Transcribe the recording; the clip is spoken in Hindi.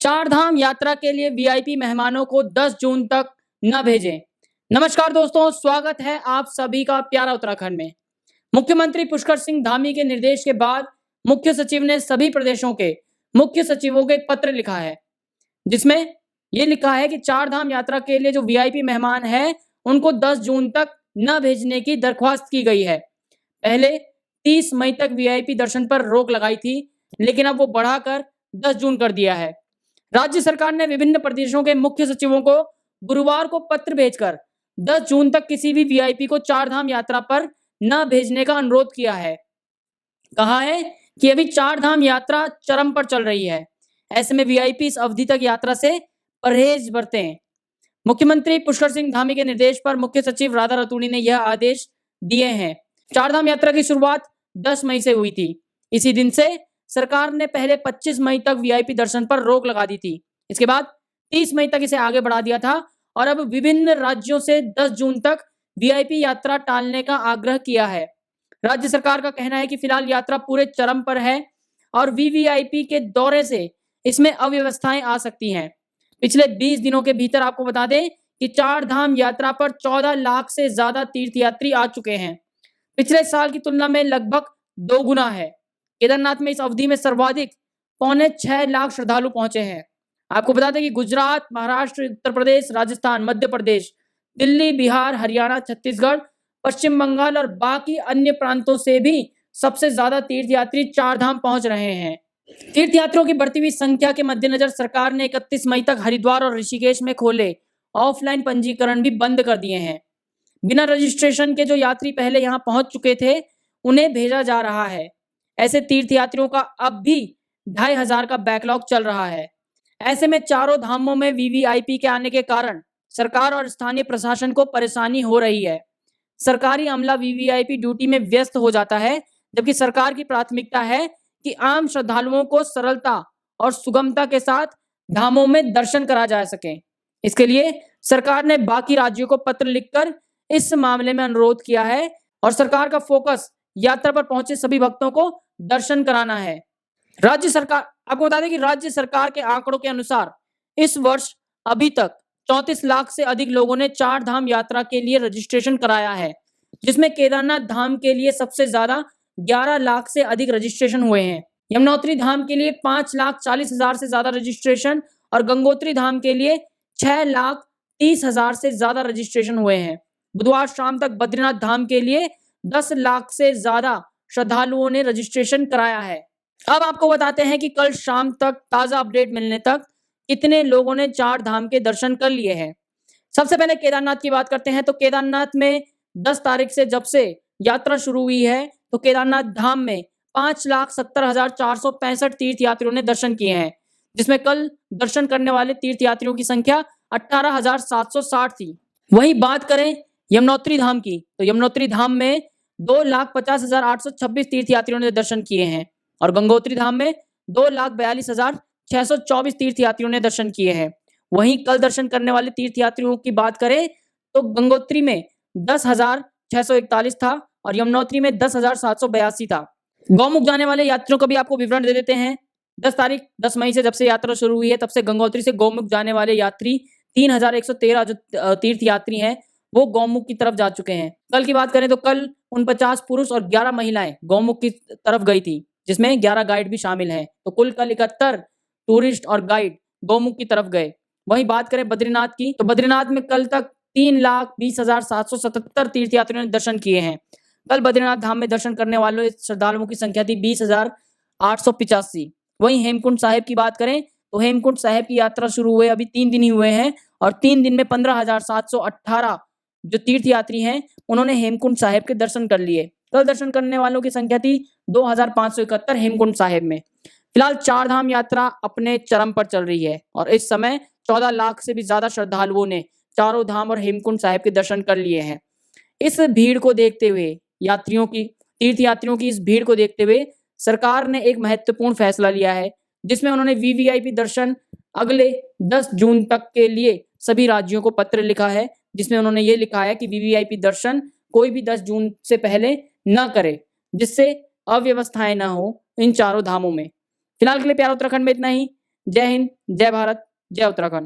चार धाम यात्रा के लिए वीआईपी मेहमानों को 10 जून तक न भेजें। नमस्कार दोस्तों, स्वागत है आप सभी का प्यारा उत्तराखंड में। मुख्यमंत्री पुष्कर सिंह धामी के निर्देश के बाद मुख्य सचिव ने सभी प्रदेशों के मुख्य सचिवों को एक पत्र लिखा है, जिसमें ये लिखा है कि चार धाम यात्रा के लिए जो वीआईपी मेहमान हैं, उनको 10 जून तक न भेजने की दरख्वास्त की गई है। पहले 30 मई तक वीआईपी दर्शन पर रोक लगाई थी, लेकिन अब वो बढ़ाकर 10 जून कर दिया है। राज्य सरकार ने विभिन्न प्रदेशों के मुख्य सचिवों को गुरुवार को पत्र भेजकर 10 जून तक किसी भी वीआईपी को चार धाम यात्रा पर न भेजने का अनुरोध किया है। कहा है कि अभी चार धाम यात्रा चरम पर चल रही है, ऐसे में वीआईपी इस अवधि तक यात्रा से परहेज बरतें। मुख्यमंत्री पुष्कर सिंह धामी के निर्देश पर मुख्य सचिव राधा रतूड़ी ने यह आदेश दिए हैं। चार धाम यात्रा की शुरुआत 10 मई से हुई थी। इसी दिन से सरकार ने पहले 25 मई तक वीआईपी दर्शन पर रोक लगा दी थी। इसके बाद 30 मई तक इसे आगे बढ़ा दिया था और अब विभिन्न राज्यों से 10 जून तक वीआईपी यात्रा टालने का आग्रह किया है। राज्य सरकार का कहना है कि फिलहाल यात्रा पूरे चरम पर है और वीवीआईपी के दौरे से इसमें अव्यवस्थाएं आ सकती हैं। पिछले 20 दिनों के भीतर आपको बता दें कि चार धाम यात्रा पर 14 लाख से ज्यादा तीर्थयात्री आ चुके हैं। पिछले साल की तुलना में लगभग 2 गुना है। केदारनाथ में इस अवधि में सर्वाधिक 6.25 लाख श्रद्धालु पहुंचे हैं। आपको बता दें कि गुजरात, महाराष्ट्र, उत्तर प्रदेश, राजस्थान, मध्य प्रदेश, दिल्ली, बिहार, हरियाणा, छत्तीसगढ़, पश्चिम बंगाल और बाकी अन्य प्रांतों से भी सबसे ज्यादा तीर्थयात्री चार धाम पहुंच रहे हैं। तीर्थयात्रियों की बढ़ती हुई संख्या के मद्देनजर सरकार ने 31 मई तक हरिद्वार और ऋषिकेश में खोले ऑफलाइन पंजीकरण भी बंद कर दिए हैं। बिना रजिस्ट्रेशन के जो यात्री पहले यहां पहुंच चुके थे, उन्हें भेजा जा रहा है। ऐसे तीर्थयात्रियों का अब भी 2,500 का बैकलॉग चल रहा है। ऐसे में चारों धामों में वीवीआईपी के आने के कारण सरकार और स्थानीय प्रशासन को परेशानी हो रही है। सरकारी अमला वीवीआईपी ड्यूटी में व्यस्त हो जाता है, जबकि सरकार की प्राथमिकता है कि आम श्रद्धालुओं को सरलता और सुगमता के साथ धामों में दर्शन करा जा सके। इसके लिए सरकार ने बाकी राज्यों को पत्र लिखकर इस मामले में अनुरोध किया है और सरकार का फोकस यात्रा पर पहुंचे सभी भक्तों को दर्शन कराना है। राज्य सरकार, आपको बता दें कि राज्य सरकार के आंकड़ों के अनुसार इस वर्ष अभी तक 34 लाख से अधिक लोगों ने चार धाम यात्रा के लिए रजिस्ट्रेशन कराया है, जिसमें केदारनाथ धाम के लिए सबसे ज्यादा 11 लाख से अधिक रजिस्ट्रेशन हुए हैं। यमुनोत्री धाम के लिए 5,40,000 से ज्यादा रजिस्ट्रेशन और गंगोत्री धाम के लिए 6,30,000 से ज्यादा रजिस्ट्रेशन हुए हैं। बुधवार शाम तक बद्रीनाथ धाम के लिए 10 लाख से ज्यादा श्रद्धालुओं ने रजिस्ट्रेशन कराया है। अब आपको बताते हैं कि कल शाम तक ताजा अपडेट मिलने तक कितने लोगों ने चार धाम के दर्शन कर लिए हैं। सबसे पहले केदारनाथ की बात करते हैं तो केदारनाथ में 10 तारीख से जब से यात्रा शुरू हुई है तो केदारनाथ धाम में 5,70,465 तीर्थयात्रियों ने दर्शन किए हैं, जिसमें कल दर्शन करने वाले तीर्थयात्रियों की संख्या 18,760 थी। वहीं बात करें यमुनोत्री धाम की तो यमुनोत्री धाम में 2,50,826 तीर्थयात्रियों ने दर्शन किए हैं और गंगोत्री धाम में 2,42,624 तीर्थयात्रियों ने दर्शन किए हैं। वहीं कल दर्शन करने वाले तीर्थयात्रियों की बात करें तो गंगोत्री में 10,641 था और यमुनोत्री में 10,782 था। गौमुख जाने वाले यात्रियों का भी आपको विवरण दे देते हैं। 10 मई से जब से यात्रा शुरू हुई है तब से गंगोत्री से गौमुख जाने वाले यात्री 3,113 जो तीर्थयात्री हैं वो गौमुख की तरफ जा चुके हैं। कल की बात करें तो कल 49 पुरुष और 11 महिलाएं गौमुख की तरफ गई थी, जिसमें 11 गाइड भी शामिल हैं। तो कुल कल 71 टूरिस्ट और गाइड गौमुख की तरफ गए। वहीं बात करें बद्रीनाथ की तो बद्रीनाथ में कल तक 3,20,777 तीर्थयात्रियों ने दर्शन किए हैं। कल बद्रीनाथ धाम में दर्शन करने वालों श्रद्धालुओं की संख्या थी 20,885। वहीं हेमकुंड साहिब की बात करें तो हेमकुंड साहिब की यात्रा शुरू हुए अभी 3 दिन ही हुए हैं और 3 दिन में 15,718 जो तीर्थयात्री हैं उन्होंने हेमकुंड साहिब के दर्शन कर लिए। कल दर्शन करने वालों की संख्या थी 2,571 हेमकुंड साहिब में। फिलहाल चार धाम यात्रा अपने चरम पर चल रही है और इस समय 14 लाख से भी ज्यादा श्रद्धालुओं ने चारों धाम और हेमकुंड साहिब के दर्शन कर लिए हैं। इस भीड़ को देखते हुए तीर्थयात्रियों की इस भीड़ को देखते हुए सरकार ने एक महत्वपूर्ण फैसला लिया है, जिसमें उन्होंने वीवीआईपी दर्शन अगले 10 जून तक के लिए सभी राज्यों को पत्र लिखा है, जिसमें उन्होंने ये लिखा है कि वीवीआईपी दर्शन कोई भी 10 जून से पहले न करे, जिससे अव्यवस्थाएं ना हो इन चारों धामों में। फिलहाल के लिए प्यारा उत्तराखंड में इतना ही। जय हिंद, जय भारत, जय उत्तराखंड।